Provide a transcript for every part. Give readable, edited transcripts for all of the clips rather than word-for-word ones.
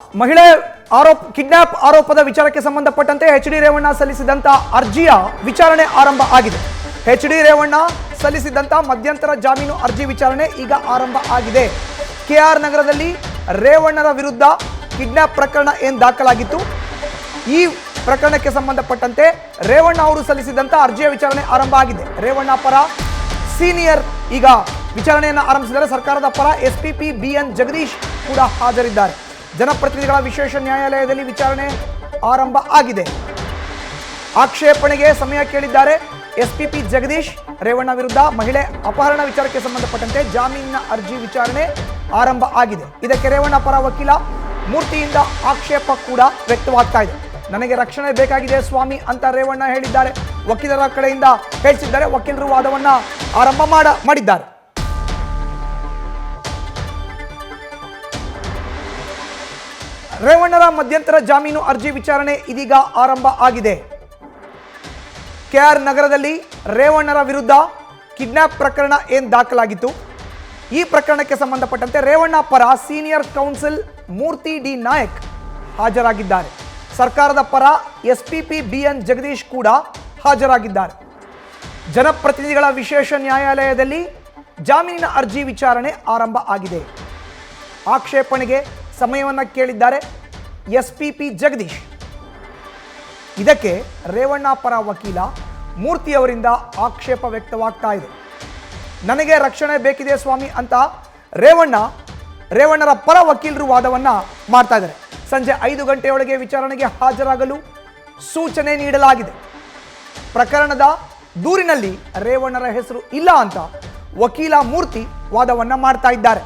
ಮಹಿಳೆ ಕಿಡ್ನಾಪ್ ಆರೋಪದ ವಿಚಾರಕ್ಕೆ ಸಂಬಂಧಪಟ್ಟಂತೆ ಎಚ್ ಡಿ ರೇವಣ್ಣ ಸಲ್ಲಿಸಿದಂತ ಅರ್ಜಿಯ ವಿಚಾರಣೆ ಆರಂಭ ಆಗಿದೆ. ಎಚ್ ಡಿ ರೇವಣ್ಣ ಸಲ್ಲಿಸಿದಂತ ಮಧ್ಯಂತರ ಜಾಮೀನು ಅರ್ಜಿ ವಿಚಾರಣೆ ಈಗ ಆರಂಭ ಆಗಿದೆ. ಕೆಆರ್ ನಗರದಲ್ಲಿ ರೇವಣ್ಣರ ವಿರುದ್ಧ ಕಿಡ್ನಾಪ್ ಪ್ರಕರಣ ಏನು ದಾಖಲಾಗಿತ್ತು, ಈ ಪ್ರಕರಣಕ್ಕೆ ಸಂಬಂಧಪಟ್ಟಂತೆ ರೇವಣ್ಣ ಅವರು ಸಲ್ಲಿಸಿದಂತ ಅರ್ಜಿಯ ವಿಚಾರಣೆ ಆರಂಭ ಆಗಿದೆ. ರೇವಣ್ಣ ಪರ ಸೀನಿಯರ್ ಈಗ ವಿಚಾರಣೆಯನ್ನು ಆರಂಭಿಸಿದ್ದಾರೆ. ಸರ್ಕಾರದ ಪರ ಎಸ್ಪಿಪಿ ಬಿಎನ್ ಜಗದೀಶ್ ಕೂಡ ಹಾಜರಿದ್ದಾರೆ. ಜನಪ್ರತಿನಿಧಿಗಳ ವಿಶೇಷ ನ್ಯಾಯಾಲಯದಲ್ಲಿ ವಿಚಾರಣೆ ಆರಂಭ ಆಗಿದೆ. ಆಕ್ಷೇಪಣೆಗೆ ಸಮಯ ಕೇಳಿದ್ದಾರೆ ಎಸ್ಪಿಪಿ ಜಗದೀಶ್. ರೇವಣ್ಣ ವಿರುದ್ಧ ಮಹಿಳೆ ಅಪಹರಣ ವಿಚಾರಕ್ಕೆ ಸಂಬಂಧಪಟ್ಟಂತೆ ಜಾಮೀನಿನ ಅರ್ಜಿ ವಿಚಾರಣೆ ಆರಂಭ ಆಗಿದೆ. ಇದಕ್ಕೆ ರೇವಣ್ಣ ಪರ ವಕೀಲ ಮೂರ್ತಿಯಿಂದ ಆಕ್ಷೇಪ ಕೂಡ ವ್ಯಕ್ತವಾಗ್ತಾ ಇದೆ. ನನಗೆ ರಕ್ಷಣೆ ಬೇಕಾಗಿದೆ ಸ್ವಾಮಿ ಅಂತ ರೇವಣ್ಣ ಹೇಳಿದ್ದಾರೆ. ವಕೀಲರ ಕಡೆಯಿಂದ ಹೇಳಿಸಿದ್ದಾರೆ. ವಕೀಲರು ವಾದವನ್ನ ಆರಂಭ ಮಾಡಿದ್ದಾರೆ. ರೇವಣ್ಣರ ಮಧ್ಯಂತರ ಜಾಮೀನು ಅರ್ಜಿ ವಿಚಾರಣೆ ಇದೀಗ ಆರಂಭ ಆಗಿದೆ. ಕೆಆರ್ ನಗರದಲ್ಲಿ ರೇವಣ್ಣರ ವಿರುದ್ಧ ಕಿಡ್ನಾಪ್ ಪ್ರಕರಣ ಏನು ದಾಖಲಾಗಿತ್ತು, ಈ ಪ್ರಕರಣಕ್ಕೆ ಸಂಬಂಧಪಟ್ಟಂತೆ ರೇವಣ್ಣ ಪರ ಸೀನಿಯರ್ ಕೌನ್ಸಿಲ್ ಮೂರ್ತಿ ಡಿ ನಾಯಕ್ ಹಾಜರಾಗಿದ್ದಾರೆ. ಸರ್ಕಾರದ ಪರ ಎಸ್ಪಿಪಿ ಬಿಎನ್ ಜಗದೀಶ್ ಕೂಡ ಹಾಜರಾಗಿದ್ದಾರೆ. ಜನಪ್ರತಿನಿಧಿಗಳ ವಿಶೇಷ ನ್ಯಾಯಾಲಯದಲ್ಲಿ ಜಾಮೀನಿನ ಅರ್ಜಿ ವಿಚಾರಣೆ ಆರಂಭ ಆಗಿದೆ. ಆಕ್ಷೇಪಣೆಗೆ ಸಮಯವನ್ನು ಕೇಳಿದ್ದಾರೆ ಎಸ್ಪಿಪಿ ಜಗದೀಶ್. ಇದಕ್ಕೆ ರೇವಣ್ಣ ಪರ ವಕೀಲ ಮೂರ್ತಿಯವರಿಂದ ಆಕ್ಷೇಪ ವ್ಯಕ್ತವಾಗ್ತಾ ಇದೆ. ನನಗೆ ರಕ್ಷಣೆ ಬೇಕಿದೆ ಸ್ವಾಮಿ ಅಂತ ರೇವಣ್ಣರ ಪರ ವಕೀಲರು ವಾದವನ್ನ ಮಾಡ್ತಾ ಇದ್ದಾರೆ. ಸಂಜೆ 5 ಗಂಟೆಯೊಳಗೆ ವಿಚಾರಣೆಗೆ ಹಾಜರಾಗಲು ಸೂಚನೆ ನೀಡಲಾಗಿದೆ. ಪ್ರಕರಣದ ದೂರಿನಲ್ಲಿ ರೇವಣ್ಣರ ಹೆಸರು ಇಲ್ಲ ಅಂತ ವಕೀಲ ಮೂರ್ತಿ ವಾದವನ್ನ ಮಾಡ್ತಾ ಇದ್ದಾರೆ.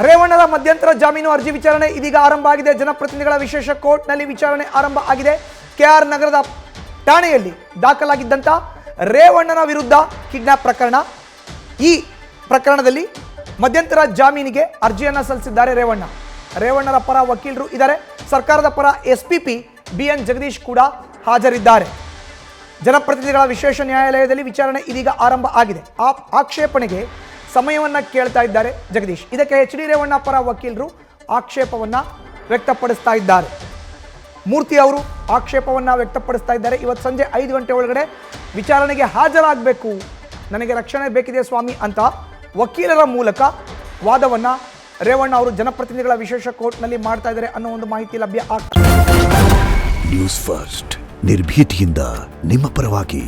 ರೇವಣ್ಣರ ಮಧ್ಯಂತರ ಜಾಮೀನು ಅರ್ಜಿ ವಿಚಾರಣೆ ಇದೀಗ ಆರಂಭ ಆಗಿದೆ. ಜನಪ್ರತಿನಿಧಿಗಳ ವಿಶೇಷ ಕೋರ್ಟ್ನಲ್ಲಿ ವಿಚಾರಣೆ ಆರಂಭ ಆಗಿದೆ. ಕೆಆರ್ ನಗರದ ಠಾಣೆಯಲ್ಲಿ ದಾಖಲಾಗಿದ್ದಂಥ ರೇವಣ್ಣನ ವಿರುದ್ಧ ಕಿಡ್ನಾಪ್ ಪ್ರಕರಣ, ಈ ಪ್ರಕರಣದಲ್ಲಿ ಮಧ್ಯಂತರ ಜಾಮೀನಿಗೆ ಅರ್ಜಿಯನ್ನು ಸಲ್ಲಿಸಿದ್ದಾರೆ ರೇವಣ್ಣರ ಪರ ವಕೀಲರು ಇದ್ದಾರೆ. ಸರ್ಕಾರದ ಪರ ಎಸ್ಪಿಪಿ ಬಿಎನ್ ಜಗದೀಶ್ ಕೂಡ ಹಾಜರಿದ್ದಾರೆ. ಜನಪ್ರತಿನಿಧಿಗಳ ವಿಶೇಷ ನ್ಯಾಯಾಲಯದಲ್ಲಿ ವಿಚಾರಣೆ ಇದೀಗ ಆರಂಭ ಆಗಿದೆ. ಆಕ್ಷೇಪಣೆಗೆ ಸಮಯವನ್ನ ಕೇಳ್ತಾ ಇದ್ದಾರೆ ಜಗದೀಶ್. ಇದಕ್ಕೆ ಎಚ್ ಡಿ ರೇವಣ್ಣ ಪರ ವಕೀಲರು ಆಕ್ಷೇಪವನ್ನ ವ್ಯಕ್ತಪಡಿಸ್ತಾ ಇದ್ದಾರೆ. ಮೂರ್ತಿ ಅವರು ಆಕ್ಷೇಪವನ್ನ ವ್ಯಕ್ತಪಡಿಸ್ತಾ ಇದ್ದಾರೆ. ಇವತ್ತು ಸಂಜೆ 5 ಗಂಟೆ ಒಳಗಡೆ ವಿಚಾರಣೆಗೆ ಹಾಜರಾಗಬೇಕು, ನನಗೆ ರಕ್ಷಣೆ ಬೇಕಿದೆ ಸ್ವಾಮಿ ಅಂತ ವಕೀಲರ ಮೂಲಕ ವಾದವನ್ನ ರೇವಣ್ಣ ಅವರು ಜನಪ್ರತಿನಿಧಿಗಳ ವಿಶೇಷ ಕೋರ್ಟ್ನಲ್ಲಿ ಮಾಡ್ತಾ ಇದ್ದಾರೆ ಅನ್ನೋ ಒಂದು ಮಾಹಿತಿ ಲಭ್ಯ ಆಗ್ತದೆ. ನ್ಯೂಸ್ ಫಸ್ಟ್ ನಿರ್ಭೀತಿಯಿಂದ ನಿಮ್ಮ ಪರವಾಗಿ.